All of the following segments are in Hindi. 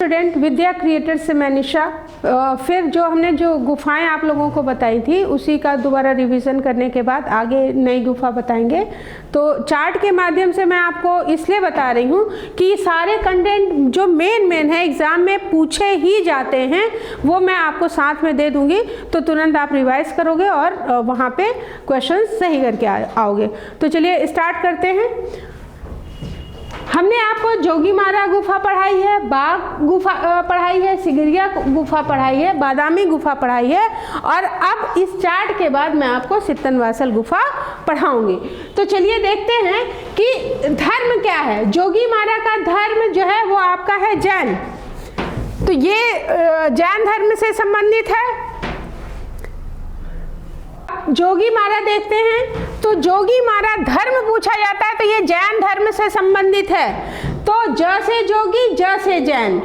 स्टूडेंट विद्या क्रिएटर से मैं निशा। फिर जो गुफाएं आप लोगों को बताई थी उसी का दोबारा रिवीजन करने के बाद आगे नई गुफा बताएंगे। तो चार्ट के माध्यम से मैं आपको इसलिए बता रही हूँ कि सारे कंटेंट जो मेन है एग्जाम में पूछे ही जाते हैं वो मैं आपको साथ में दे दूंगी, तो तुरंत आप रिवाइज करोगे और वहाँ पे क्वेश्चन सही करके आओगे। तो चलिए स्टार्ट करते हैं। हमने आपको जोगीमारा गुफा पढ़ाई है, बाघ गुफा पढ़ाई है, सिगरिया गुफा पढ़ाई है, बादामी गुफा पढ़ाई है और अब इस चार्ट के बाद मैं आपको सित्तनवासल गुफा पढ़ाऊंगी। तो चलिए देखते हैं कि धर्म क्या है। जोगीमारा का धर्म जो है वो आपका है जैन। तो ये जैन धर्म से संबंधित है। जोगीमारा देखते हैं तो जोगीमारा धर्म पूछा जाता है तो ये जैन धर्म से संबंधित है। तो ज से जोगी, ज से जैन।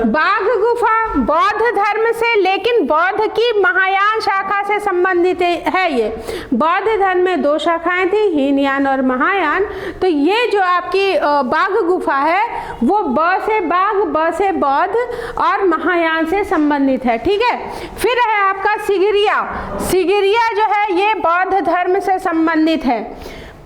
बाघ गुफा बौद्ध धर्म से, लेकिन बौद्ध की महायान शाखा से संबंधित है। ये बौद्ध धर्म में दो शाखाएं थी, हीनयान और महायान। तो ये जो आपकी बाघ गुफा है वो ब से बाघ, ब से बौद्ध और महायान से संबंधित है। ठीक है। फिर है आपका सिगरिया। सिगरिया जो है ये बौद्ध धर्म से संबंधित है।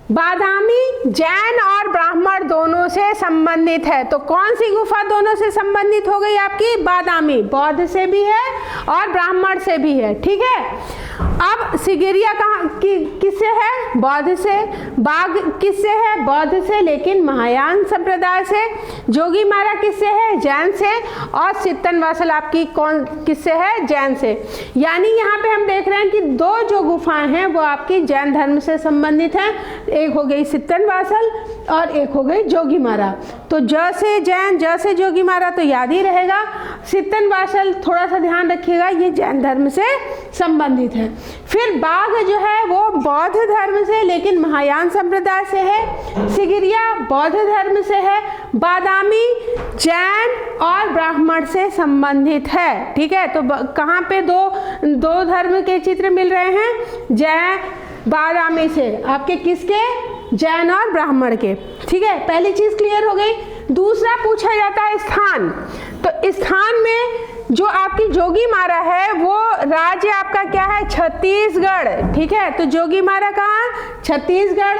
बादामी जैन और ब्राह्मण दोनों से संबंधित है। तो कौन सी गुफा दोनों से संबंधित हो गई आपकी? बादामी, बौद्ध से भी है और ब्राह्मण से भी है। ठीक है। अब सिगरिया कहाँ किससे है? बौद्ध से। बाघ किससे है? बौद्ध से, लेकिन महायान संप्रदाय से। जोगीमारा किससे है? जैन से। और सित्तनवासल आपकी कौन किससे है? जैन से। यानी यहाँ पे हम देख रहे हैं कि दो जो गुफाएं हैं वो आपकी जैन धर्म से संबंधित हैं। एक हो गई सित्तनवासल और एक हो गई जोगीमारा। तो ज से जैन, ज से जोगीमारा तो याद ही रहेगा। सित्तनवासल थोड़ा सा ध्यान रखिएगा, ये जैन धर्म से संबंधित है। फिर बाघ जो है वो बौद्ध धर्म से, लेकिन महायान संप्रदाय से है। सिगरिया बौद्ध धर्म से है। बादामी जैन और ब्राह्मण से संबंधित है। ठीक है। तो कहाँ पे दो धर्म के चित्र मिल रहे हैं? जैन बादामी से आपके किसके? जैन और ब्राह्मण के। ठीक है। पहली चीज क्लियर हो गई। दूसरा पूछा जाता है स्थान। तो स्थान में जो आपकी जोगीमारा है वो राज्य आपका क्या है? छत्तीसगढ़। ठीक है। तो जोगीमारा कहाँ? छत्तीसगढ़।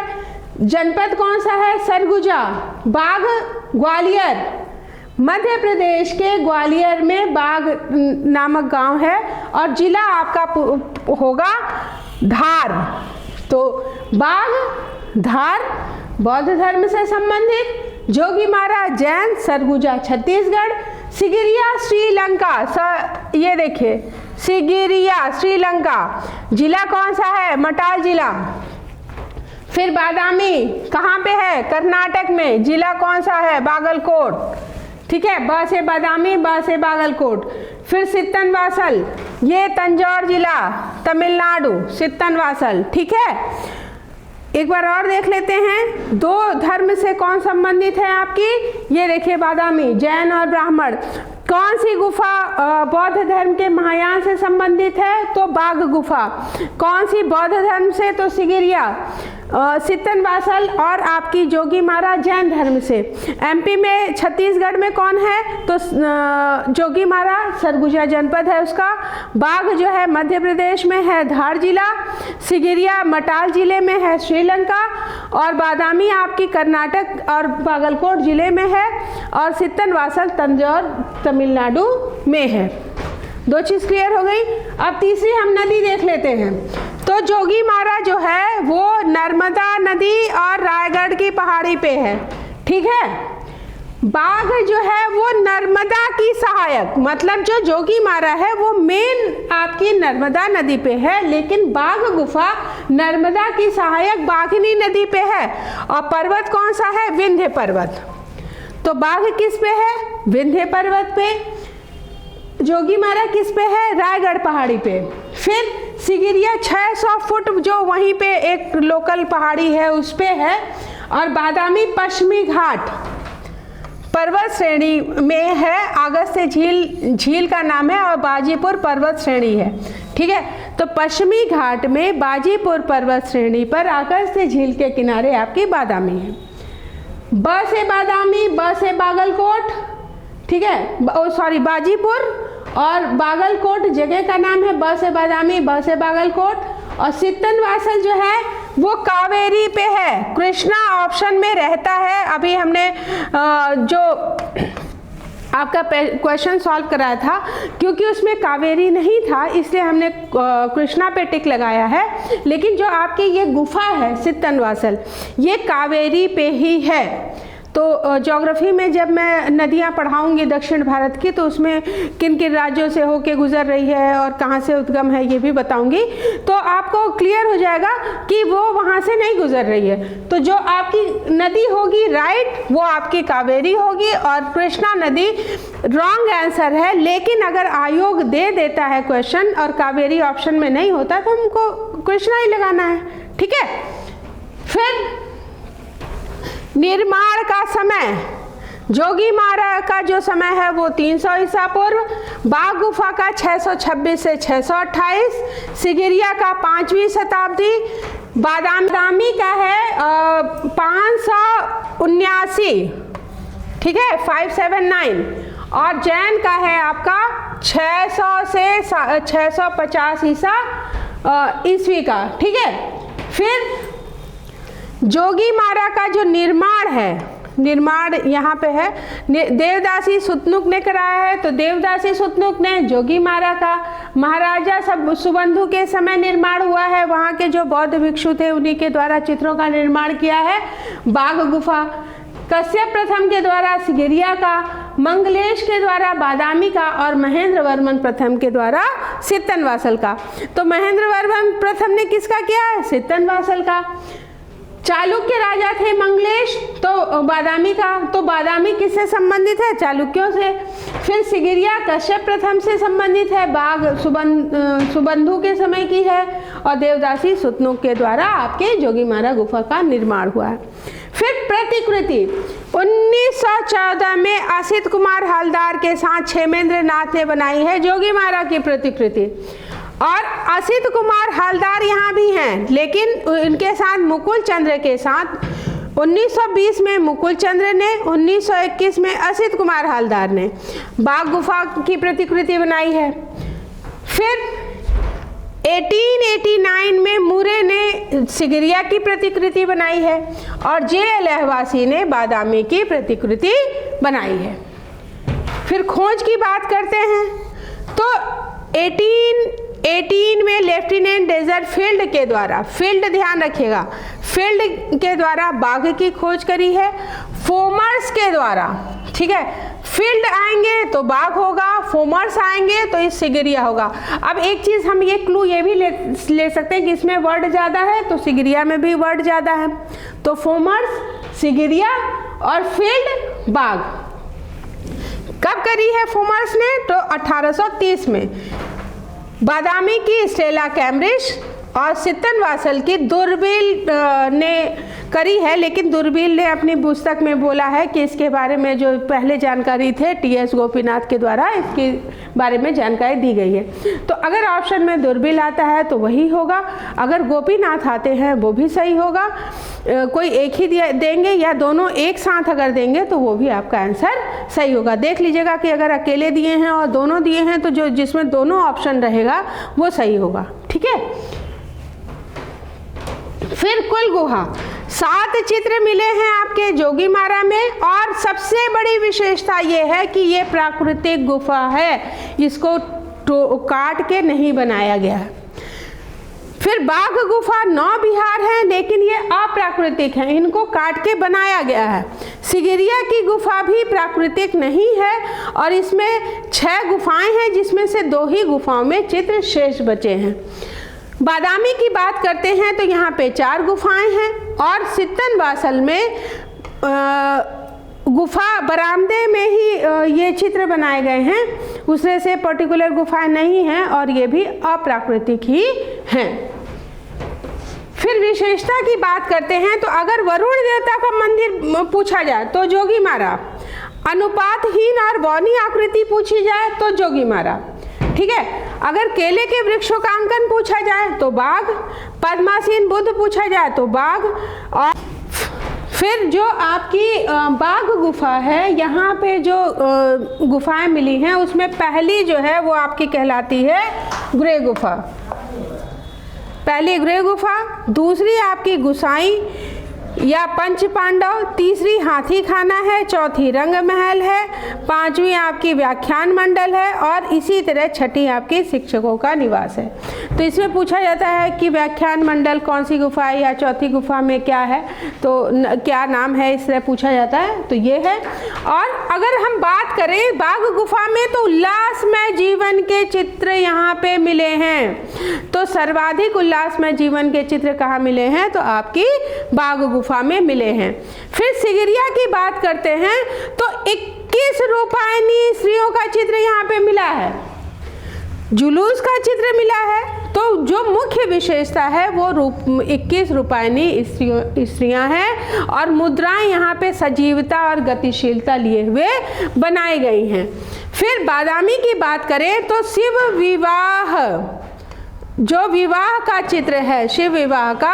जनपद कौन सा है? सरगुजा। बाघ ग्वालियर, मध्य प्रदेश के ग्वालियर में बाघ नामक गांव है और जिला आपका होगा धार। तो बाघ धार बौद्ध धर्म से संबंधित, जोगीमारा जैन, सरगुजा छत्तीसगढ़। सिगरिया श्रीलंका। ये देखिए सिगरिया श्रीलंका। जिला कौन सा है? मटाल जिला। फिर बादामी कहाँ पे है? कर्नाटक में। जिला कौन सा है? बागलकोट। ठीक है। ब से बादामी, ब से बागलकोट। फिर सित्तनवासल, ये तंजौर जिला, तमिलनाडु। सित्तनवासल। ठीक है। एक बार और देख लेते हैं दो धर्म से कौन संबंधित है आपकी। ये देखिए बादामी जैन और ब्राह्मण। कौन सी गुफा बौद्ध धर्म के महायान से संबंधित है? तो बाघ गुफा। कौन सी बौद्ध धर्म से? तो सिगरिया। सित्तनवासल और आपकी जोगीमारा जैन धर्म से। एमपी में छत्तीसगढ़ में कौन है? तो जोगीमारा सरगुजा जनपद है उसका। बाघ जो है मध्य प्रदेश में है, धार जिला। सिगरिया मटाल जिले में है, श्रीलंका। और बादामी आपकी कर्नाटक और बागलकोट जिले में है और सित्तनवासल तंजौर तमिलनाडु में है। दो चीज क्लियर हो गई। अब तीसरी हम नदी देख लेते हैं। तो जोगीमारा जो है वो नर्मदा नदी और रायगढ़ की पहाड़ी पे है। ठीक है। बाघ जो है वो नर्मदा की सहायक, मतलब जो जोगीमारा है वो मेन आपकी नर्मदा नदी पे है, लेकिन बाघ गुफा नर्मदा की सहायक बाघनी नदी पे है। और पर्वत कौन सा है? विंध्य पर्वत। तो बाघ किस पे है? विंध्य पर्वत पे। जोगीमारा किस पे है? रायगढ़ पहाड़ी पे। फिर सिगरिया 600 फुट जो वहीं पे एक लोकल पहाड़ी है उस पे है। और बादामी पश्चिमी घाट पर्वत श्रेणी में है। अगस्त्य झील का नाम है और बाजीपुर पर्वत श्रेणी है। ठीक है। तो पश्चिमी घाट में बाजीपुर पर्वत श्रेणी पर अगस्त्य झील के किनारे आपकी बादामी है। ब से बादामी, ब से बागलकोट, ठीक है, सॉरी बाजीपुर, और बागलकोट जगह का नाम है, ब से बादामी, ब से बागलकोट, और सित्तनवासल जो है वो कावेरी पे है, कृष्णा ऑप्शन में रहता है। अभी हमने जो आपका क्वेश्चन सॉल्व कराया था, क्योंकि उसमें कावेरी नहीं था इसलिए हमने कृष्णा पे टिक लगाया है, लेकिन जो आपकी ये गुफा है सित्तनवासल, ये कावेरी पे ही है। तो ज्योग्राफी में जब मैं नदियाँ पढ़ाऊँगी दक्षिण भारत की, तो उसमें किन किन राज्यों से होके गुजर रही है और कहाँ से उद्गम है ये भी बताऊँगी, तो आपको क्लियर हो जाएगा कि वो वहाँ से नहीं गुजर रही है। तो जो आपकी नदी होगी राइट, वो आपकी कावेरी होगी, और कृष्णा नदी रॉन्ग आंसर है। लेकिन अगर आयोग दे देता है क्वेश्चन और कावेरी ऑप्शन में नहीं होता तो हमको कृष्णा ही लगाना है, ठीक है। फिर निर्माण का समय, जोगीमारा का जो समय है वो 300 ईसा पूर्व, बाघ गुफा का 626 से 628, सिगिरिया का 5वीं शताब्दी, बादामी का है 579, ठीक है 579, और जैन का है आपका 600 से 650 ईस्वी का, ठीक है। फिर जोगीमारा का जो निर्माण है, निर्माण यहाँ पे है, देवदासी सुतनुक ने कराया है। तो देवदासी सुतनुक ने जोगीमारा का महाराजा सुबंधु के समय निर्माण हुआ है, वहाँ के जो बौद्ध भिक्षु थे उन्हीं के द्वारा चित्रों का निर्माण किया है। बाघ गुफा कश्यप प्रथम के द्वारा सिगिरिया का, मंगलेश के द्वारा बादामी का, और महेंद्र वर्मन प्रथम के द्वारा सित्तनवासल का। तो महेंद्र वर्मन प्रथम ने किसका किया है? सित्तनवासल का। चालुक्य राजा थे मंगलेश, तो बादामी का, तो बादामी किससे संबंधित है? चालुक्यों से। फिर सिगिरिया कश्यप प्रथम से संबंधित है, बाघ सुबंधु के समय की है, और देवदासी सुतनुक के द्वारा आपके जोगीमारा गुफा का निर्माण हुआ है। फिर प्रतिकृति 1914 में असित कुमार हलदार के साथ क्षेमेंद्र नाथ ने बनाई है जोगीमारा की प्रतिकृति, और असित कुमार हलदार यहाँ भी हैं, लेकिन इनके साथ मुकुल चंद्र के साथ 1920 में मुकुल चंद्र ने, 1921 में असित कुमार हलदार ने बाघ गुफा की प्रतिकृति बनाई है। फिर 1889 में मुरे ने सिगिरिया की प्रतिकृति बनाई है, और जे.एल. रहवासी ने बादामी की प्रतिकृति बनाई है। फिर खोज की बात करते हैं तो 1818 में लेफ्टिनेंट डेजर्ट फील्ड के द्वारा, फील्ड ध्यान रखिएगा, फील्ड के द्वारा बाघ की खोज करी है, फोमर्स के द्वारा, ठीक है। फील्ड आएंगे तो बाघ होगा, फोमर्स आएंगे तो इस सिगिरिया होगा। अब एक चीज़ हम ये क्लू ये भी ले सकते हैं कि इसमें वर्ड ज़्यादा है तो सिगिरिया में भी वर्ड ज़्यादा है। तो फोमर्स, सिगिरिया और फील्ड, बाघ। कब करी है फोमर्स ने? तो 1830 में। बादामी की स्टेला कैम्ब्रिज और सित्तनवासल की दुर्बिल ने करी है, लेकिन दुर्बिल ने अपनी पुस्तक में बोला है कि इसके बारे में जो पहले जानकारी थे टी.एस. गोपीनाथ के द्वारा इसके बारे में जानकारी दी गई है। तो अगर ऑप्शन में दुर्बिल आता है तो वही होगा, अगर गोपीनाथ आते हैं वो भी सही होगा। कोई एक ही देंगे या दोनों एक साथ अगर देंगे तो वो भी आपका आंसर सही होगा। देख लीजिएगा कि अगर अकेले दिए हैं और दोनों दिए हैं तो जो जिसमें दोनों ऑप्शन रहेगा वो सही होगा, ठीक है। फिर कुल गुहा 7 चित्र मिले हैं आपके जोगीमारा में, और सबसे बड़ी विशेषता ये है कि ये प्राकृतिक गुफा है, इसको काट के नहीं बनाया गया है। फिर बाघ गुफा 9 विहार हैं, लेकिन ये अप्राकृतिक हैं, इनको काट के बनाया गया है। सिगिरिया की गुफा भी प्राकृतिक नहीं है, और इसमें 6 गुफाएं हैं जिसमें से 2 ही गुफाओं में चित्र शेष बचे हैं। बादामी की बात करते हैं तो यहाँ पे 4 गुफाएं हैं, और सित्तनवासल में गुफा बरामदे में ही ये चित्र बनाए गए हैं, उसमें से पर्टिकुलर गुफाएं नहीं हैं और ये भी अप्राकृतिक ही हैं। फिर विशेषता की बात करते हैं तो अगर वरुण देवता का मंदिर पूछा जाए तो जोगीमारा, अनुपातहीन और बौनी आकृति पूछी जाए तो जोगीमारा, ठीक है। अगर केले के वृक्षों का अंकन पूछा जाए तो बाघ, पद्मासीन बुद्ध पूछा जाए तो बाघ, और फिर जो आपकी बाघ गुफा है, यहाँ पे जो गुफाएं मिली हैं उसमें पहली जो है वो आपकी कहलाती है गृह गुफा, पहली गृह गुफा, दूसरी आपकी गुसाई या पंच पांडव, तीसरी हाथी खाना है, चौथी रंग महल है, पांचवी आपकी व्याख्यान मंडल है और इसी तरह छठी आपकी शिक्षकों का निवास है। तो इसमें पूछा जाता है कि व्याख्यान मंडल कौन सी गुफा है या चौथी गुफा में क्या है, तो क्या नाम है, इस तरह पूछा जाता है, तो ये है। और अगर हम बात करें बाघ गुफा में तो उल्लासमय जीवन के चित्र यहाँ पे मिले हैं। तो सर्वाधिक उल्लासमय जीवन के चित्र कहाँ मिले हैं, तो आपकी बाघ गुफा में मिले हैं। फिर सिगिरिया की बात करते हैं तो 21 रूपायनी स्त्रियों का चित्र यहाँ पे मिला है, जुलूस का चित्र मिला है। तो जो मुख्य विशेषता है वो 21 रूपायनी स्त्रियां हैं और मुद्राएं यहाँ पे सजीवता और गतिशीलता लिए हुए बनाई गई हैं। फिर बादामी की बात करें तो शिव विवाह, जो विवाह का चित्र है शिव विवाह का,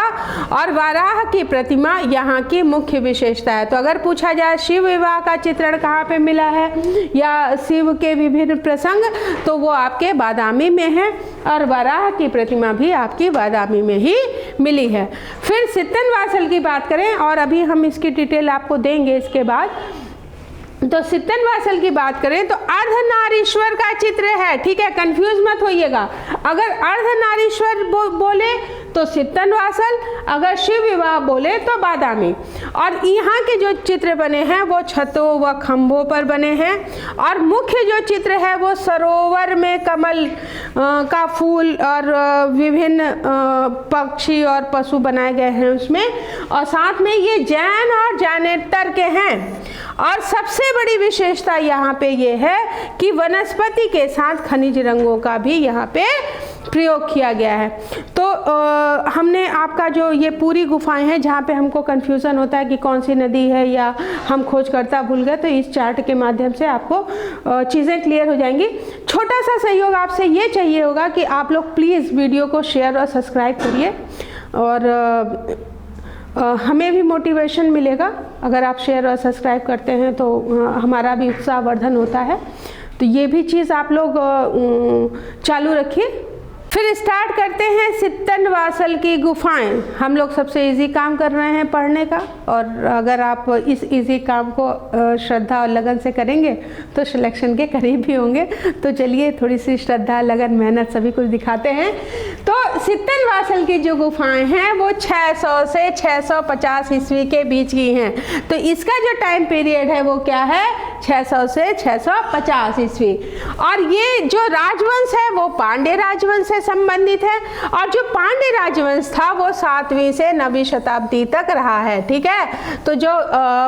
और वाराह की प्रतिमा यहाँ की मुख्य विशेषता है। तो अगर पूछा जाए शिव विवाह का चित्रण कहाँ पे मिला है या शिव के विभिन्न प्रसंग, तो वो आपके बादामी में है और वाराह की प्रतिमा भी आपकी बादामी में ही मिली है। फिर सित्तनवासल की बात करें, और अभी हम इसकी डिटेल आपको देंगे इसके बाद। तो सित्तनवासल की बात करें तो अर्धनारीश्वर का चित्र है, ठीक है, कंफ्यूज मत होइएगा। अगर अर्धनारीश्वर बोले तो सित्तनवासल, अगर शिव विवाह बोले तो बादामी। और यहाँ के जो चित्र बने हैं वो छतों व खंभों पर बने हैं और मुख्य जो चित्र है वो सरोवर में कमल का फूल और विभिन्न पक्षी और पशु बनाए गए हैं उसमें, और साथ में ये जैन और जैनेतर के हैं। और सबसे बड़ी विशेषता यहाँ पे ये है कि वनस्पति के साथ खनिज रंगों का भी यहाँ पे प्रयोग किया गया है। तो हमने आपका जो ये पूरी गुफाएं हैं जहाँ पे हमको कन्फ्यूज़न होता है कि कौन सी नदी है या हम खोजकर्ता भूल गए, तो इस चार्ट के माध्यम से आपको चीज़ें क्लियर हो जाएंगी। छोटा सा सहयोग आपसे ये चाहिए होगा कि आप लोग प्लीज़ वीडियो को शेयर और सब्सक्राइब करिए, और हमें भी मोटिवेशन मिलेगा अगर आप शेयर और सब्सक्राइब करते हैं, तो हमारा भी उत्साहवर्धन होता है। तो ये भी चीज़ आप लोग चालू रखिए। फिर स्टार्ट करते हैं सित्तनवासल की गुफाएं। हम लोग सबसे इजी काम कर रहे हैं पढ़ने का, और अगर आप इस इजी काम को श्रद्धा और लगन से करेंगे तो सिलेक्शन के करीब भी होंगे। तो चलिए थोड़ी सी श्रद्धा, लगन, मेहनत सभी कुछ दिखाते हैं। तो सित्तनवासल की जो गुफाएं हैं वो 600 से 650 ईस्वी के बीच की हैं। तो इसका जो टाइम पीरियड है वो क्या है, 600 से 650 ईस्वी। और ये जो राजवंश है वो पांड्य राजवंश से संबंधित है, और जो पांड्य राजवंश था वो 7वीं से 9वीं शताब्दी तक रहा है, ठीक है। तो जो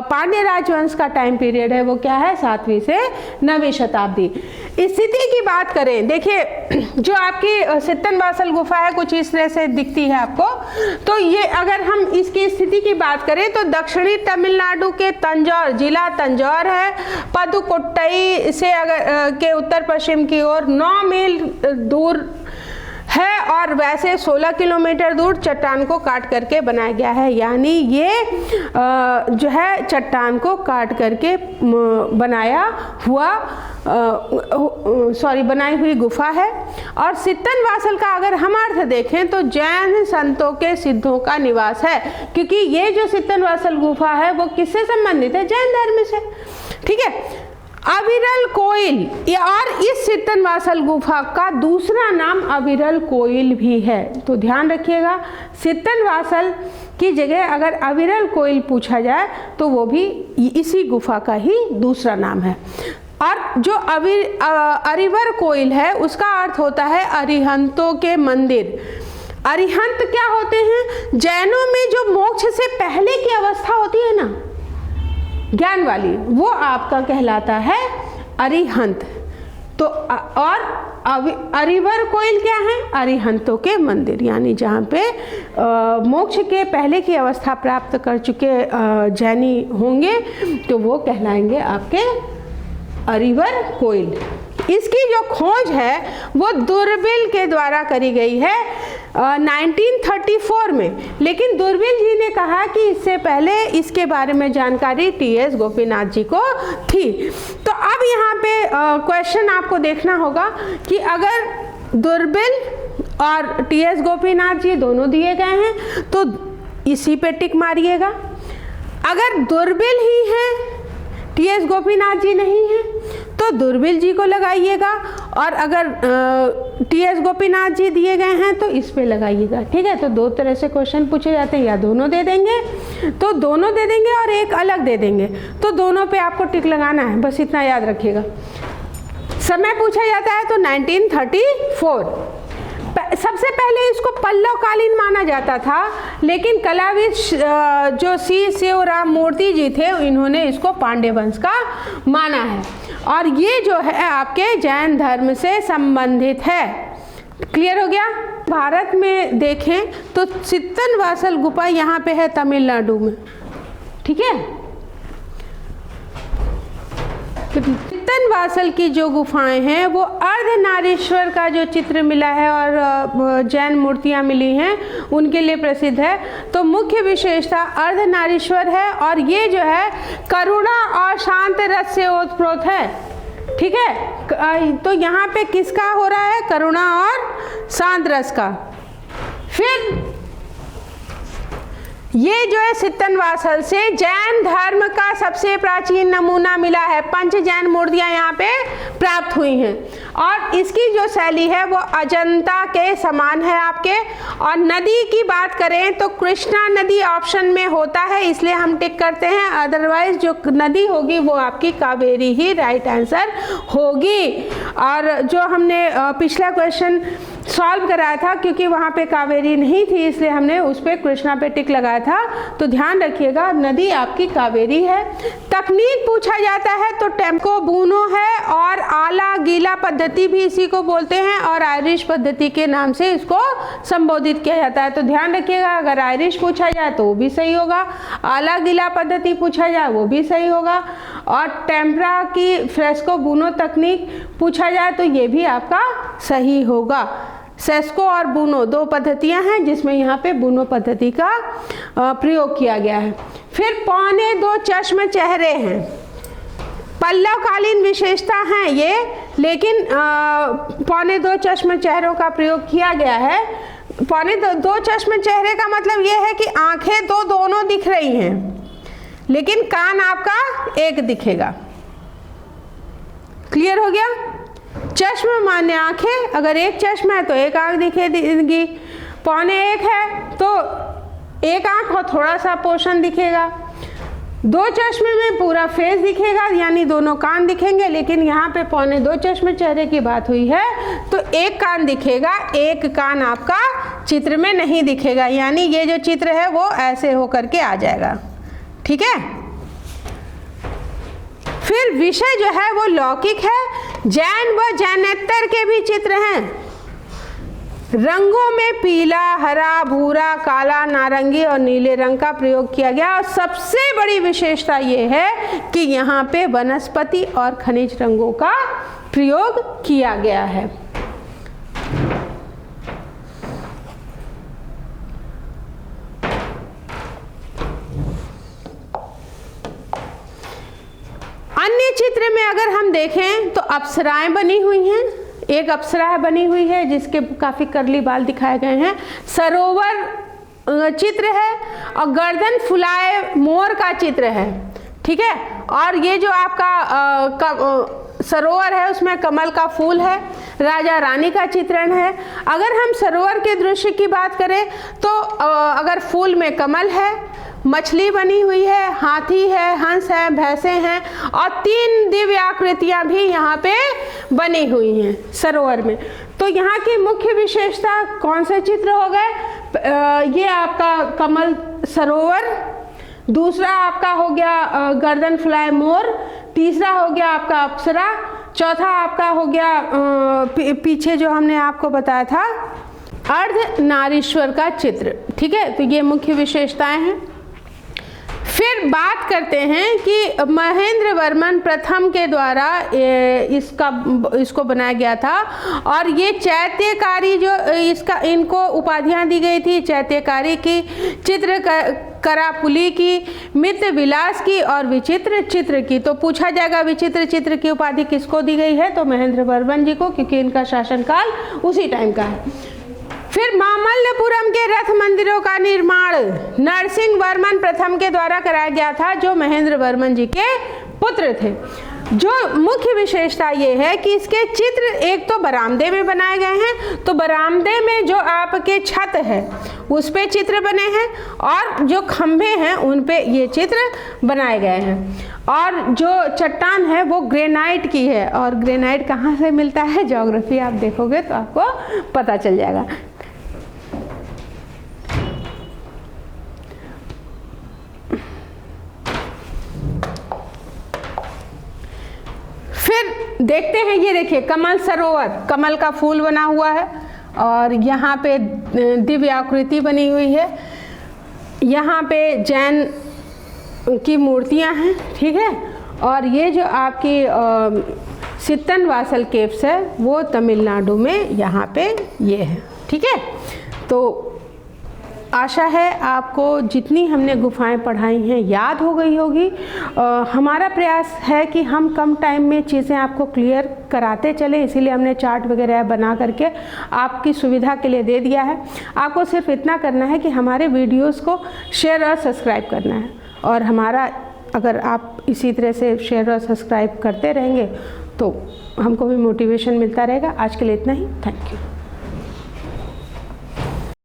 पांड्य राजवंश का टाइम पीरियड है वो क्या है, 7वीं से 9वीं शताब्दी। स्थिति की बात करें, देखिए जो आपकी सित्तनवासल गुफा है कुछ इस तरह से दिखती है आपको। तो ये अगर हम इसकी स्थिति की बात करें तो दक्षिणी तमिलनाडु के तंजौर, जिला तंजौर है, पदुकोट्टई से अगर के उत्तर पश्चिम की ओर 9 मील दूर है, और वैसे 16 किलोमीटर दूर चट्टान को काट करके बनाया गया है। यानी ये जो है चट्टान को काट करके बनाई हुई गुफा है। और सित्तनवासल का अगर हम अर्थ देखें तो जैन संतों के सिद्धों का निवास है, क्योंकि ये जो सित्तनवासल गुफा है वो किससे संबंधित है, जैन धर्म से, ठीक है। अविरल कोइल, और इस सित्तनवासल गुफा का दूसरा नाम अविरल कोइल भी है। तो ध्यान रखिएगा, सित्तनवासल की जगह अगर अविरल कोइल पूछा जाए तो वो भी इसी गुफा का ही दूसरा नाम है। और जो अरिवर कोइल है उसका अर्थ होता है अरिहंतों के मंदिर। अरिहंत क्या होते हैं, जैनों में जो मोक्ष से पहले की अवस्था होती है ना, ज्ञान वाली, वो आपका कहलाता है अरिहंत। तो और अरिवर कोइल क्या है, अरिहंतों के मंदिर, यानी जहाँ पे मोक्ष के पहले की अवस्था प्राप्त कर चुके जैनी होंगे तो वो कहलाएंगे आपके अरिवर कोइल। इसकी जो खोज है वो दूरबीन के द्वारा करी गई है। 1934 में, लेकिन दूरबीन जी ने कहा कि इससे पहले इसके बारे में जानकारी टी.एस. गोपीनाथ जी को थी। तो अब यहाँ पे क्वेश्चन आपको देखना होगा कि अगर दूरबीन और टी.एस. गोपीनाथ जी दोनों दिए गए हैं तो इसी पे टिक मारिएगा। अगर दूरबीन ही है, टी.एस. गोपीनाथ जी नहीं है, तो दूरबीन जी को लगाइएगा, और अगर टी.एस. गोपीनाथ जी दिए गए हैं तो इस पे लगाइएगा। ठीक है, तो दो तरह से क्वेश्चन पूछे जाते हैं, या दोनों दे देंगे तो दोनों दे देंगे और एक अलग दे देंगे, तो दोनों पे आपको टिक लगाना है, बस इतना याद रखिएगा। समय पूछा जाता है तो 1934। सबसे पहले इसको पल्लवकालीन माना जाता था, लेकिन कलाविद जो सी शिवराम मूर्ति जी थे इन्होंने इसको पांड्य वंश का माना है, और ये जो है आपके जैन धर्म से संबंधित है। क्लियर हो गया। भारत में देखें तो चित्तनवासल गुफा यहाँ पे है तमिलनाडु में। ठीक है, चित्तनवासल की जो गुफाएं हैं वो अर्धनारीश्वर का जो चित्र मिला है और जैन मूर्तियां मिली हैं उनके लिए प्रसिद्ध है। तो मुख्य विशेषता अर्धनारीश्वर है, और ये जो है करुणा और शांत रस से ओतप्रोत है। ठीक है, तो यहाँ पे किसका हो रहा है? करुणा और शांत रस का। फिर ये जो है चित्तनवासल से जैन धर्म का सबसे प्राचीन नमूना मिला है। पंच जैन मूर्तियां यहाँ पे प्राप्त हुई हैं, और इसकी जो शैली है वो अजंता के समान है आपके। और नदी की बात करें तो कृष्णा नदी ऑप्शन में होता है, इसलिए हम टिक करते हैं, अदरवाइज जो नदी होगी वो आपकी कावेरी ही राइट आंसर होगी। और जो हमने पिछला क्वेश्चन सॉल्व कराया था, क्योंकि वहाँ पे कावेरी नहीं थी इसलिए हमने उस पर कृष्णा पे टिक लगाया था, तो ध्यान रखिएगा नदी आपकी कावेरी है। तकनीक पूछा जाता है तो टेम्को बूनो है, और आला गीला पद्धति भी इसी को बोलते हैं, और आयरिश पद्धति के नाम से इसको संबोधित किया जाता है। तो ध्यान रखिएगा, अगर आयरिश पूछा जाए तो वो भी सही होगा, आला गीला पद्धति पूछा जाए वो भी सही होगा, और टेम्परा की फ्रेस्को बूनो तकनीक पूछा जाए तो ये भी आपका सही होगा। सेस्को और बूनो दो पद्धतियां हैं जिसमें यहाँ पे बूनो पद्धति का प्रयोग किया गया है। फिर 2.25 चश्म चेहरे हैं, पल्लवकालीन विशेषता हैं ये, लेकिन 2.25 चश्म चेहरों का प्रयोग किया गया है। 2.25 चश्म चेहरे का मतलब ये है कि आंखें तो दोनों दिख रही हैं, लेकिन कान आपका एक दिखेगा। क्लियर हो गया। चश्म माने आंखें, अगर एक चश्मा है तो एक आंख दिखेगी, 1.25 है तो एक आंख और थोड़ा सा पोर्शन दिखेगा। 2 चश्मे में पूरा फेस दिखेगा, यानी दोनों कान दिखेंगे, लेकिन यहाँ पे 2.25 चश्मे चेहरे की बात हुई है तो एक कान दिखेगा, एक कान आपका चित्र में नहीं दिखेगा, यानी ये जो चित्र है वो ऐसे होकर के आ जाएगा। ठीक है। फिर विषय जो है वो लौकिक है, जैन व जैनेतर के भी चित्र हैं। रंगों में पीला, हरा, भूरा, काला, नारंगी और नीले रंग का प्रयोग किया गया, और सबसे बड़ी विशेषता ये है कि यहाँ पे वनस्पति और खनिज रंगों का प्रयोग किया गया है। अन्य चित्र में अगर हम देखें तो अप्सराएं बनी हुई हैं, एक अप्सरा बनी हुई है जिसके काफ़ी करली बाल दिखाए गए हैं, सरोवर चित्र है, और गर्दन फुलाए मोर का चित्र है। ठीक है, और ये जो आपका सरोवर है उसमें कमल का फूल है, राजा रानी का चित्रण है। अगर हम सरोवर के दृश्य की बात करें तो अगर फूल में कमल है, मछली बनी हुई है, हाथी है, हंस है, भैंसे हैं, और 3 दिव्य आकृतियां भी यहाँ पे बनी हुई हैं सरोवर में। तो यहाँ की मुख्य विशेषता कौन से चित्र हो गए? ये आपका कमल सरोवर, दूसरा आपका हो गया गर्दन फुलाए मोर, तीसरा हो गया आपका अप्सरा, चौथा आपका हो गया पीछे जो हमने आपको बताया था अर्धनारीश्वर का चित्र। ठीक है, तो ये मुख्य विशेषताएं हैं। फिर फिर बात करते हैं कि महेंद्र वर्मन प्रथम के द्वारा इसको बनाया गया था, और ये चैत्यकारी जो इनको उपाधियां दी गई थी, चैत्यकारी की, चित्र करापुली की, मित्र विलास की और विचित्र चित्र की। तो पूछा जाएगा विचित्र चित्र की उपाधि किसको दी गई है, तो महेंद्र वर्मन जी को, क्योंकि इनका शासनकाल उसी टाइम का है। फिर मामल्लपुरम के रथ मंदिरों का निर्माण नरसिंह वर्मन प्रथम के द्वारा कराया गया था, जो महेंद्र वर्मन जी के पुत्र थे। जो मुख्य विशेषता ये है कि इसके चित्र एक तो बरामदे में बनाए गए हैं, तो बरामदे में जो आपके छत है उस पे चित्र बने हैं, और जो खंभे हैं उन पे ये चित्र बनाए गए हैं। और जो चट्टान है वो ग्रेनाइट की है, और ग्रेनाइट कहाँ से मिलता है, ज्योग्राफी आप देखोगे तो आपको पता चल जाएगा। फिर देखते हैं, ये देखिए कमल सरोवर, कमल का फूल बना हुआ है, और यहाँ पे दिव्य आकृति बनी हुई है। यहाँ पे जैन की मूर्तियाँ हैं, ठीक है। और ये जो आपकी सित्तन वासल केव्स है वो तमिलनाडु में यहाँ पे ये है, ठीक है। तो आशा है आपको जितनी हमने गुफाएं पढ़ाई हैं याद हो गई होगी। हमारा प्रयास है कि हम कम टाइम में चीज़ें आपको क्लियर कराते चलें, इसीलिए हमने चार्ट वगैरह बना करके आपकी सुविधा के लिए दे दिया है। आपको सिर्फ इतना करना है कि हमारे वीडियोस को शेयर और सब्सक्राइब करना है, और हमारा अगर आप इसी तरह से शेयर और सब्सक्राइब करते रहेंगे तो हमको भी मोटिवेशन मिलता रहेगा। आज के लिए इतना ही, थैंक यू।